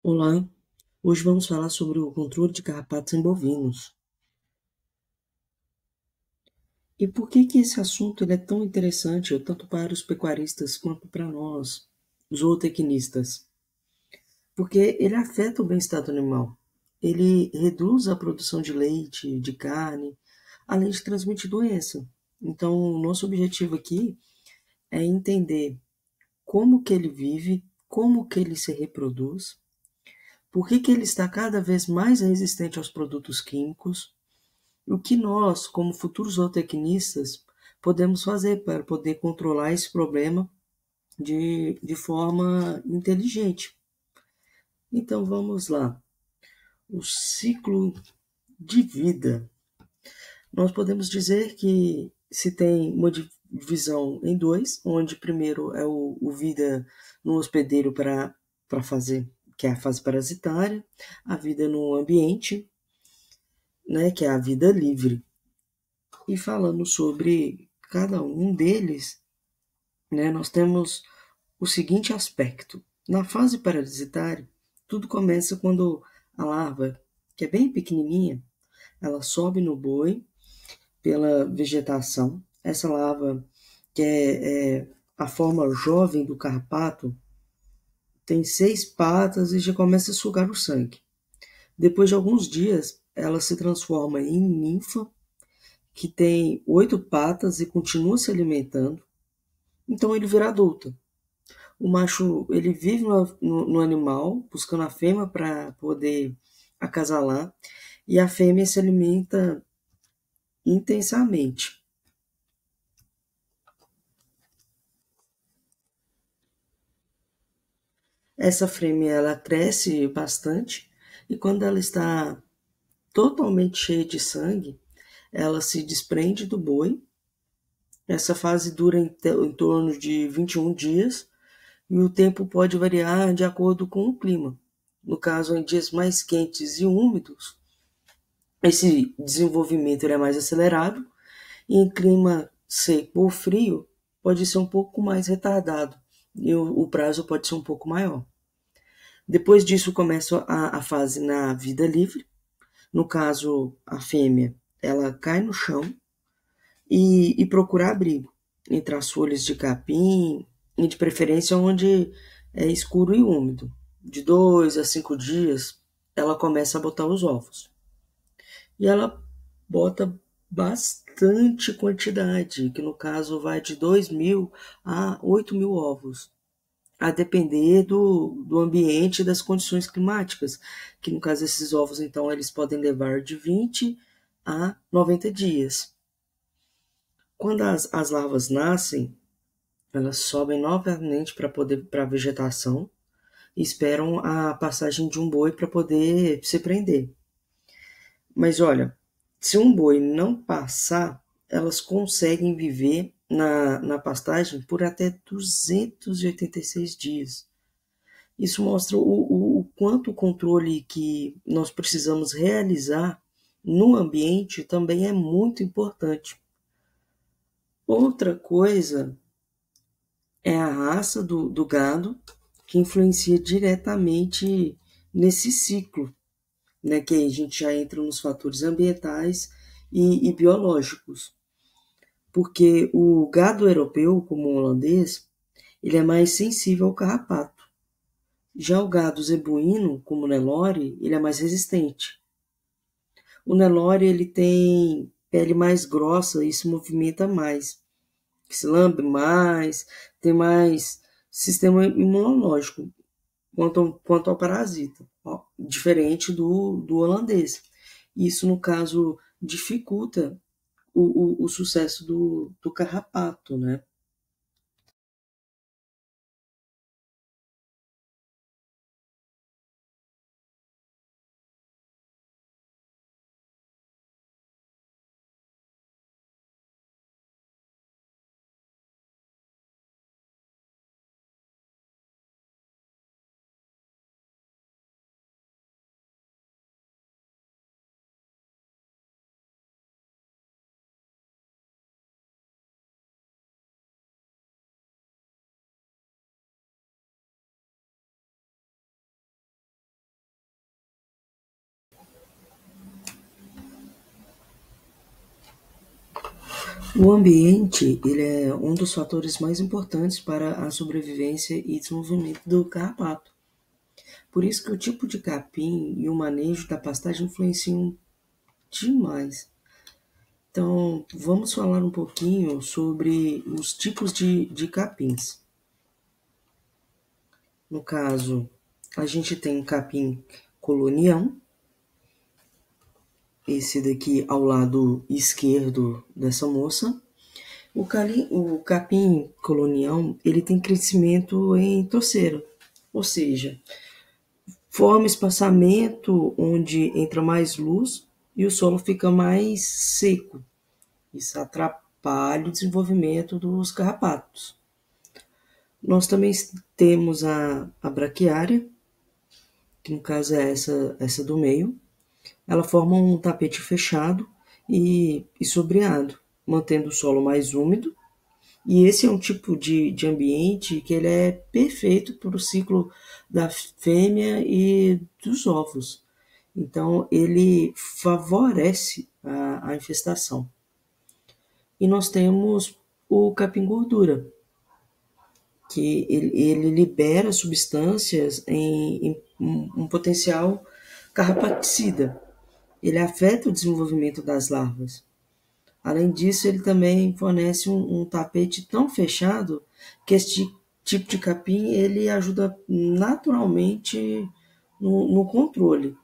Olá, hoje vamos falar sobre o controle de carrapatos em bovinos. E por que que esse assunto ele é tão interessante, tanto para os pecuaristas quanto para nós, zootecnistas? Porque ele afeta o bem-estar do animal. Ele reduz a produção de leite, de carne, além de transmitir doença. Então, o nosso objetivo aqui é entender como que ele vive, como que ele se reproduz, por que que ele está cada vez mais resistente aos produtos químicos. O que nós, como futuros zootecnistas, podemos fazer para poder controlar esse problema de forma inteligente? Então vamos lá. O ciclo de vida. Nós podemos dizer que se tem uma divisão em dois, onde primeiro é o vida no hospedeiro para fazer, que é a fase parasitária, a vida no ambiente, né, que é a vida livre. E falando sobre cada um deles, né, nós temos o seguinte aspecto. Na fase parasitária, tudo começa quando a larva, que é bem pequenininha, ela sobe no boi pela vegetação. Essa larva, que é a forma jovem do carrapato, tem 6 patas e já começa a sugar o sangue. Depois de alguns dias, ela se transforma em ninfa, que tem 8 patas e continua se alimentando. Então ele vira adulto. O macho ele vive no animal, buscando a fêmea para poder acasalar, e a fêmea se alimenta intensamente. Essa fêmea ela cresce bastante e quando ela está totalmente cheia de sangue, ela se desprende do boi. Essa fase dura em torno de 21 dias e o tempo pode variar de acordo com o clima. No caso, em dias mais quentes e úmidos, esse desenvolvimento ele é mais acelerado e em clima seco ou frio pode ser um pouco mais retardado e o prazo pode ser um pouco maior. Depois disso começa a fase na vida livre. No caso, a fêmea ela cai no chão e procura abrigo entre as folhas de capim e de preferência onde é escuro e úmido. De 2 a 5 dias ela começa a botar os ovos. E ela bota bastante quantidade, que no caso vai de 2.000 a 8.000 ovos, a depender do ambiente e das condições climáticas, que no caso esses ovos, então, eles podem levar de 20 a 90 dias. Quando as larvas nascem, elas sobem novamente para a vegetação e esperam a passagem de um boi para poder se prender. Mas olha, se um boi não passar, elas conseguem viver na pastagem por até 286 dias. Isso mostra o quanto o controle que nós precisamos realizar no ambiente também é muito importante. Outra coisa é a raça do gado, que influencia diretamente nesse ciclo, né, que aí a gente já entra nos fatores ambientais e biológicos, porque o gado europeu, como o holandês, ele é mais sensível ao carrapato. Já o gado zebuíno, como o Nelore, ele é mais resistente. O Nelore ele tem pele mais grossa e se movimenta mais, se lambe mais, tem mais sistema imunológico quanto ao parasita, ó, diferente do holandês. Isso, no caso, dificulta o sucesso do carrapato, né? O ambiente, ele é um dos fatores mais importantes para a sobrevivência e desenvolvimento do carrapato. Por isso que o tipo de capim e o manejo da pastagem influenciam demais. Então, vamos falar um pouquinho sobre os tipos de capins. No caso, a gente tem capim colonial, esse daqui ao lado esquerdo dessa moça. O capim colonial, ele tem crescimento em torceira, ou seja, forma espaçamento onde entra mais luz e o solo fica mais seco. Isso atrapalha o desenvolvimento dos carrapatos. Nós também temos a braquiária, que no caso é essa do meio. Ela forma um tapete fechado e sombreado, mantendo o solo mais úmido. E esse é um tipo de ambiente que ele é perfeito para o ciclo da fêmea e dos ovos. Então, ele favorece a infestação. E nós temos o capim-gordura, que ele libera substâncias em um potencial carrapaticida. Ele afeta o desenvolvimento das larvas. Além disso, ele também fornece um tapete tão fechado que esse tipo de capim ele ajuda naturalmente no controle.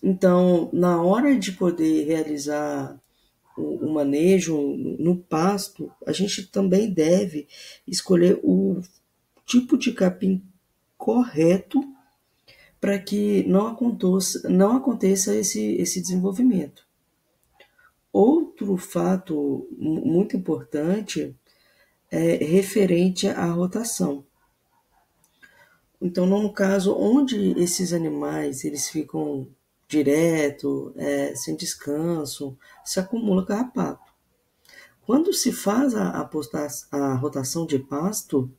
Então, na hora de poder realizar o manejo no pasto, a gente também deve escolher o tipo de capim correto para que não aconteça esse desenvolvimento. Outro fato muito importante é referente à rotação. Então, no caso, onde esses animais eles ficam direto, sem descanso, se acumula carrapato. Quando se faz a rotação de pasto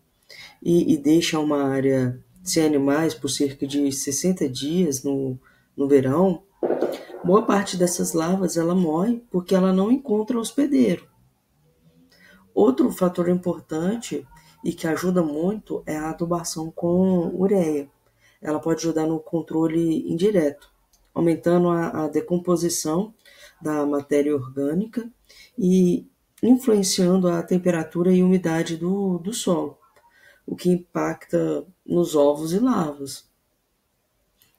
e deixa uma área sem animais por cerca de 60 dias no verão, boa parte dessas larvas ela morre porque ela não encontra hospedeiro. Outro fator importante e que ajuda muito é a adubação com ureia. Ela pode ajudar no controle indireto, aumentando a decomposição da matéria orgânica e influenciando a temperatura e umidade do solo, o que impacta nos ovos e larvas.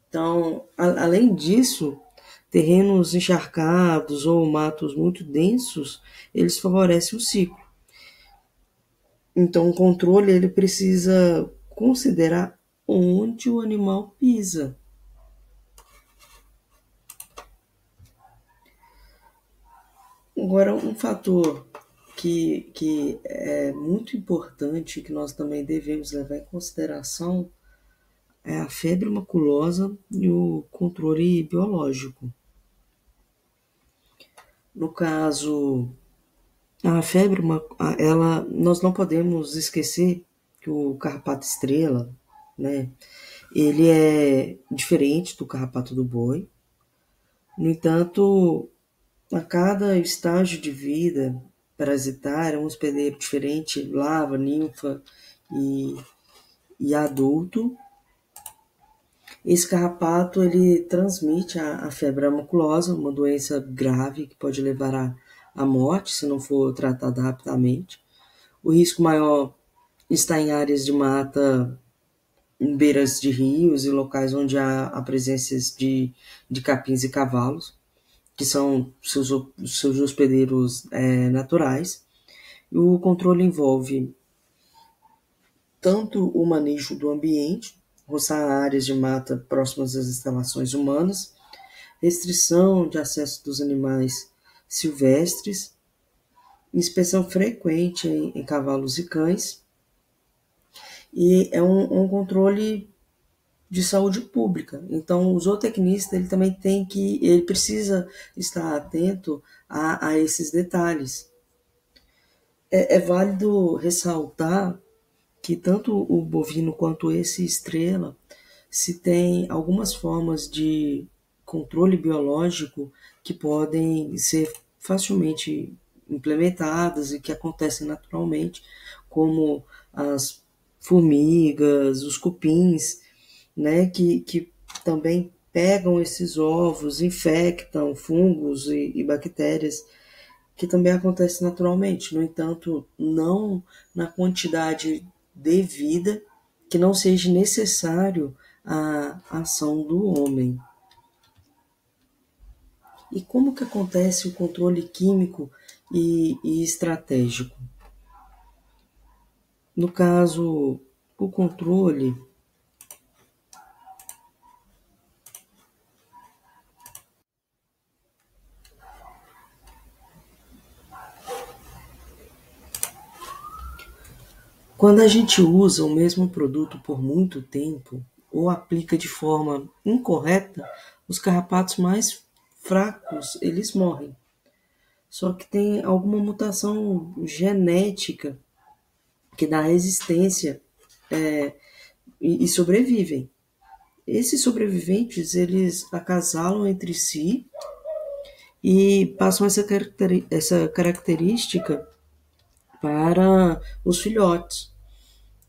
Então, além disso, terrenos encharcados ou matos muito densos, eles favorecem o ciclo. Então, o controle ele precisa considerar onde o animal pisa. Agora, um fator que é muito importante, que nós também devemos levar em consideração, é a febre maculosa e o controle biológico. No caso, nós não podemos esquecer que o carrapato estrela, né, ele é diferente do carrapato do boi. No entanto, a cada estágio de vida parasitária, um hospedeiro diferente, larva, ninfa e adulto, esse carrapato ele transmite a febre maculosa, uma doença grave que pode levar à morte se não for tratada rapidamente. O risco maior está em áreas de mata, em beiras de rios e locais onde há a presença de capins e cavalos, que são seus hospedeiros naturais. E o controle envolve tanto o manejo do ambiente, roçar áreas de mata próximas às instalações humanas, restrição de acesso dos animais silvestres, inspeção frequente em cavalos e cães, e é um controle de saúde pública. Então, o zootecnista ele precisa estar atento a esses detalhes. É válido ressaltar que tanto o bovino quanto esse estrela se tem algumas formas de controle biológico que podem ser facilmente implementadas e que acontecem naturalmente, como as formigas, os cupins, né, que também pegam esses ovos, infectam fungos e bactérias, que também acontece naturalmente. No entanto, não na quantidade devida, que não seja necessário a ação do homem. E como que acontece o controle químico e estratégico? No caso, o controle, quando a gente usa o mesmo produto por muito tempo ou aplica de forma incorreta, os carrapatos mais fracos, eles morrem. Só que tem alguma mutação genética que dá resistência e sobrevivem. Esses sobreviventes, eles acasalam entre si e passam essa característica para os filhotes.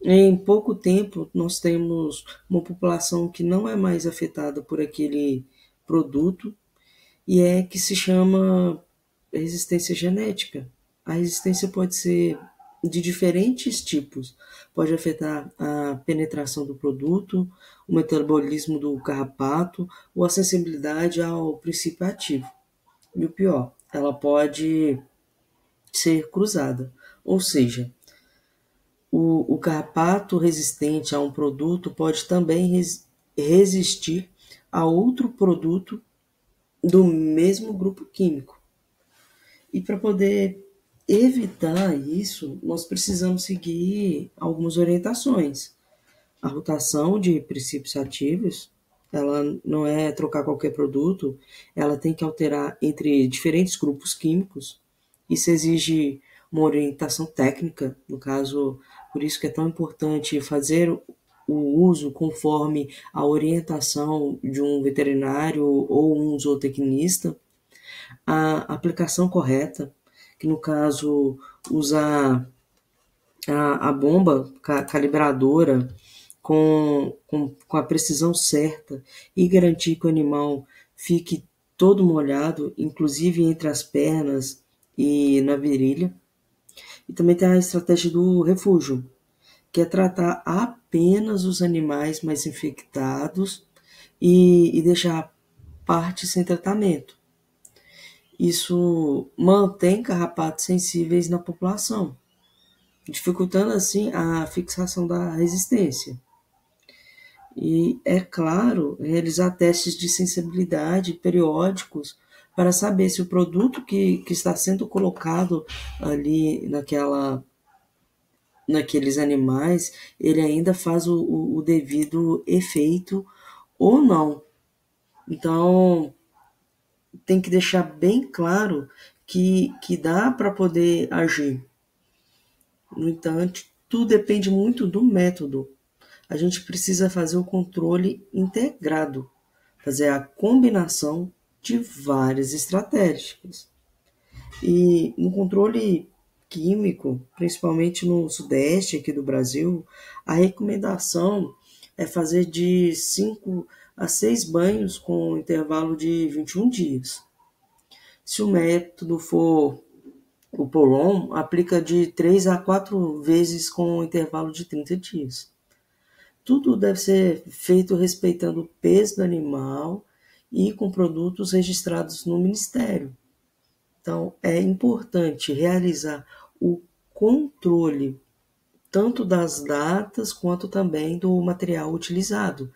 Em pouco tempo, nós temos uma população que não é mais afetada por aquele produto e é que se chama resistência genética. A resistência pode ser de diferentes tipos. Pode afetar a penetração do produto, o metabolismo do carrapato ou a sensibilidade ao princípio ativo. E o pior, ela pode ser cruzada, ou seja, o carrapato resistente a um produto pode também resistir a outro produto do mesmo grupo químico. E para poder evitar isso, nós precisamos seguir algumas orientações. A rotação de princípios ativos, ela não é trocar qualquer produto, ela tem que alterar entre diferentes grupos químicos. Isso exige uma orientação técnica, no caso, por isso que é tão importante fazer o uso conforme a orientação de um veterinário ou um zootecnista, a aplicação correta, que no caso usar a bomba calibradora com a precisão certa e garantir que o animal fique todo molhado, inclusive entre as pernas e na virilha. E também tem a estratégia do refúgio, que é tratar apenas os animais mais infectados e deixar parte sem tratamento. Isso mantém carrapatos sensíveis na população, dificultando assim a fixação da resistência. E, é claro, realizar testes de sensibilidade periódicos para saber se o produto que está sendo colocado ali naqueles animais, ele ainda faz o devido efeito ou não. Então, tem que deixar bem claro que dá para poder agir. No entanto, tudo depende muito do método. A gente precisa fazer o controle integrado, fazer a combinação de várias estratégias. E no controle químico, principalmente no sudeste aqui do Brasil, a recomendação é fazer de 5 a 6 banhos com intervalo de 21 dias. Se o método for o POLON, aplica de 3 a 4 vezes com intervalo de 30 dias. Tudo deve ser feito respeitando o peso do animal e com produtos registrados no Ministério. Então, é importante realizar o controle tanto das datas quanto também do material utilizado.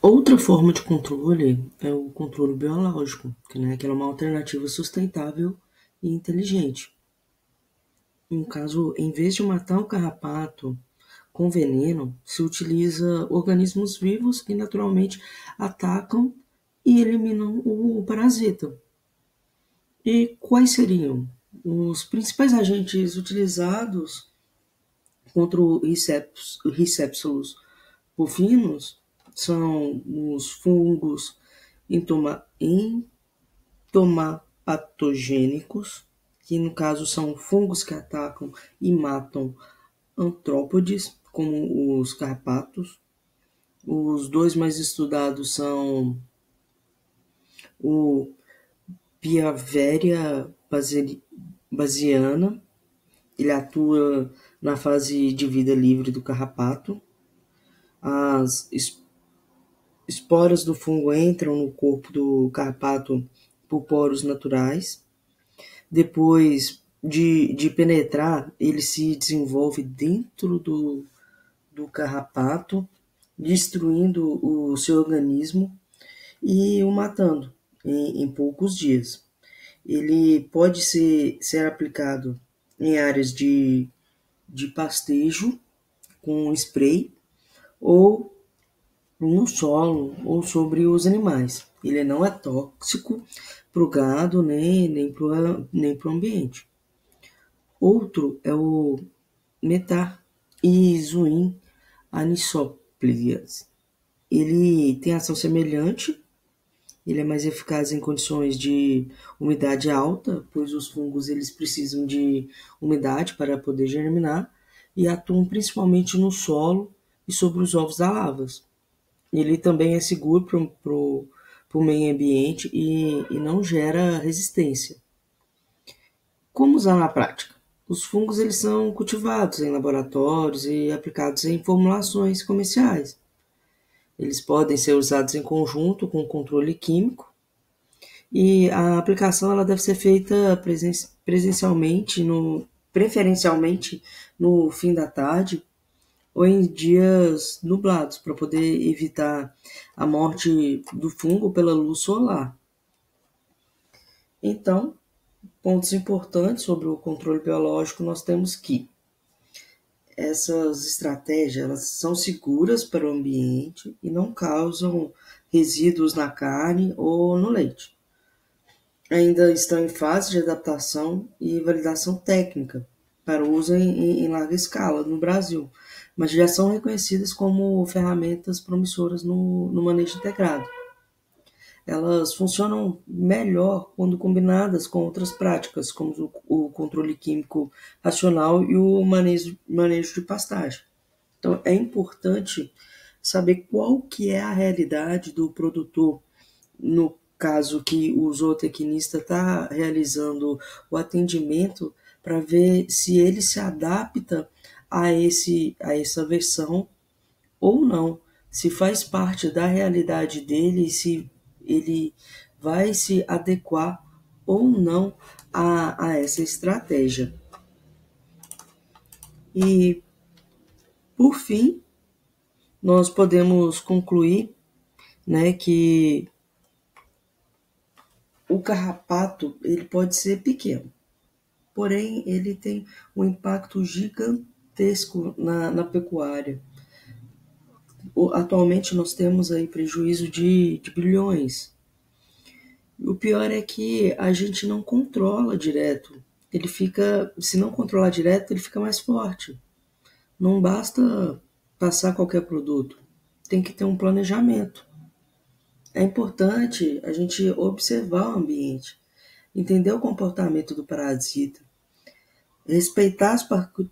Outra forma de controle é o controle biológico, que é uma alternativa sustentável e inteligente. No caso, em vez de matar o carrapato com veneno, se utiliza organismos vivos que naturalmente atacam e eliminam o parasita. E quais seriam os principais agentes utilizados contra o Rhicephalus bovinos? São os fungos entomopatogênicos, que no caso são fungos que atacam e matam artrópodes, como os carrapatos. Os dois mais estudados são o Piaveria bassiana, ele atua na fase de vida livre do carrapato. As esporas do fungo entram no corpo do carrapato por poros naturais. Depois de penetrar, ele se desenvolve dentro do carrapato, destruindo o seu organismo e o matando em poucos dias. Ele pode ser aplicado em áreas de pastejo com spray ou no solo ou sobre os animais. Ele não é tóxico para o gado nem para o ambiente. Outro é o Metaizoin anisoplicas. Ele tem ação semelhante, ele é mais eficaz em condições de umidade alta, pois os fungos eles precisam de umidade para poder germinar e atuam principalmente no solo e sobre os ovos das larvas. Ele também é seguro para o meio ambiente e não gera resistência. Como usar na prática? Os fungos eles são cultivados em laboratórios e aplicados em formulações comerciais. Eles podem ser usados em conjunto com o controle químico e a aplicação ela deve ser feita preferencialmente no fim da tarde ou em dias nublados, para poder evitar a morte do fungo pela luz solar. Então, pontos importantes sobre o controle biológico, nós temos que essas estratégias elas são seguras para o ambiente e não causam resíduos na carne ou no leite. Ainda estão em fase de adaptação e validação técnica para uso em larga escala no Brasil, mas já são reconhecidas como ferramentas promissoras no manejo integrado. Elas funcionam melhor quando combinadas com outras práticas, como o controle químico racional e o manejo de pastagem. Então, é importante saber qual que é a realidade do produtor, no caso que o zootecnista está realizando o atendimento, para ver se ele se adapta a essa versão ou não, se faz parte da realidade dele, se ele vai se adequar ou não a essa estratégia. E, por fim, nós podemos concluir, que o carrapato ele pode ser pequeno, porém ele tem um impacto gigantesco na pecuária. Atualmente nós temos aí prejuízo de bilhões. O pior é que a gente não controla direto. Se não controlar direto, ele fica mais forte. Não basta passar qualquer produto. Tem que ter um planejamento. É importante a gente observar o ambiente, entender o comportamento do parasita, respeitar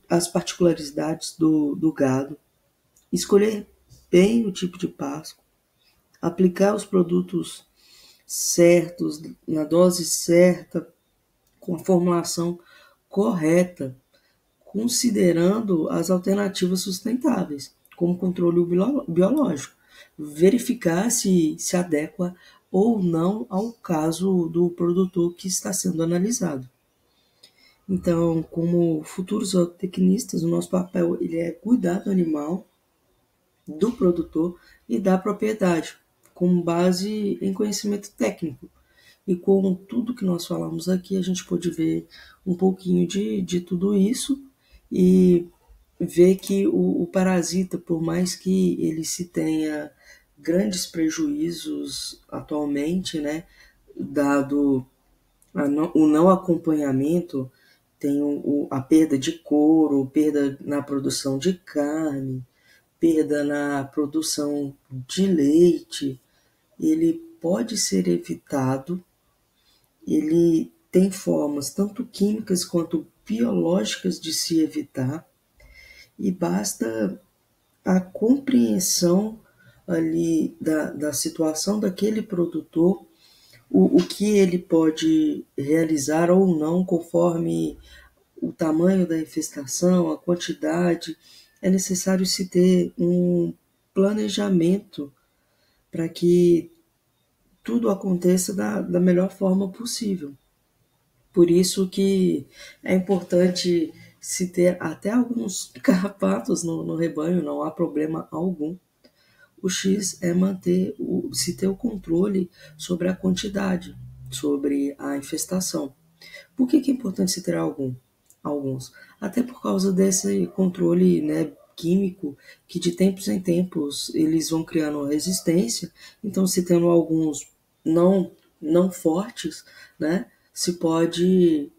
as particularidades do gado, escolher bem o tipo de pasto, aplicar os produtos certos, na dose certa, com a formulação correta, considerando as alternativas sustentáveis, como controle biológico, verificar se adequa ou não ao caso do produtor que está sendo analisado. Então, como futuros zootecnistas, o nosso papel ele é cuidar do animal, do produtor e da propriedade, com base em conhecimento técnico. E com tudo que nós falamos aqui, a gente pôde ver um pouquinho de tudo isso e ver que o parasita, por mais que ele se tenha grandes prejuízos atualmente, né, dado o não acompanhamento, tem a perda de couro, perda na produção de carne, perda na produção de leite, ele pode ser evitado, ele tem formas tanto químicas quanto biológicas de se evitar, e basta a compreensão ali da situação daquele produtor, o que ele pode realizar ou não conforme o tamanho da infestação, a quantidade. É necessário se ter um planejamento para que tudo aconteça da melhor forma possível. Por isso que é importante se ter até alguns carrapatos no rebanho, não há problema algum. O X é se ter o controle sobre a quantidade, sobre a infestação. Por que é importante se ter alguns? Até por causa desse controle, né, químico, que de tempos em tempos eles vão criando resistência. Então, se tendo alguns não fortes, né, se pode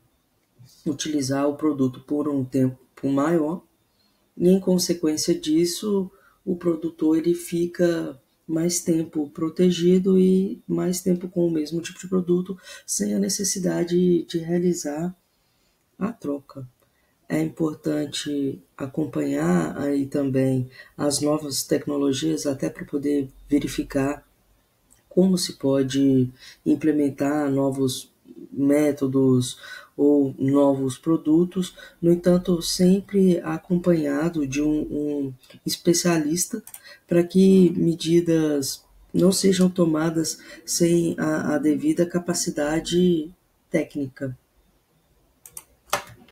utilizar o produto por um tempo maior, e em consequência disso o produtor ele fica mais tempo protegido e mais tempo com o mesmo tipo de produto, sem a necessidade de realizar a troca. É importante acompanhar aí também as novas tecnologias, até para poder verificar como se pode implementar novos métodos ou novos produtos, no entanto, sempre acompanhado de um especialista, para que medidas não sejam tomadas sem a devida capacidade técnica.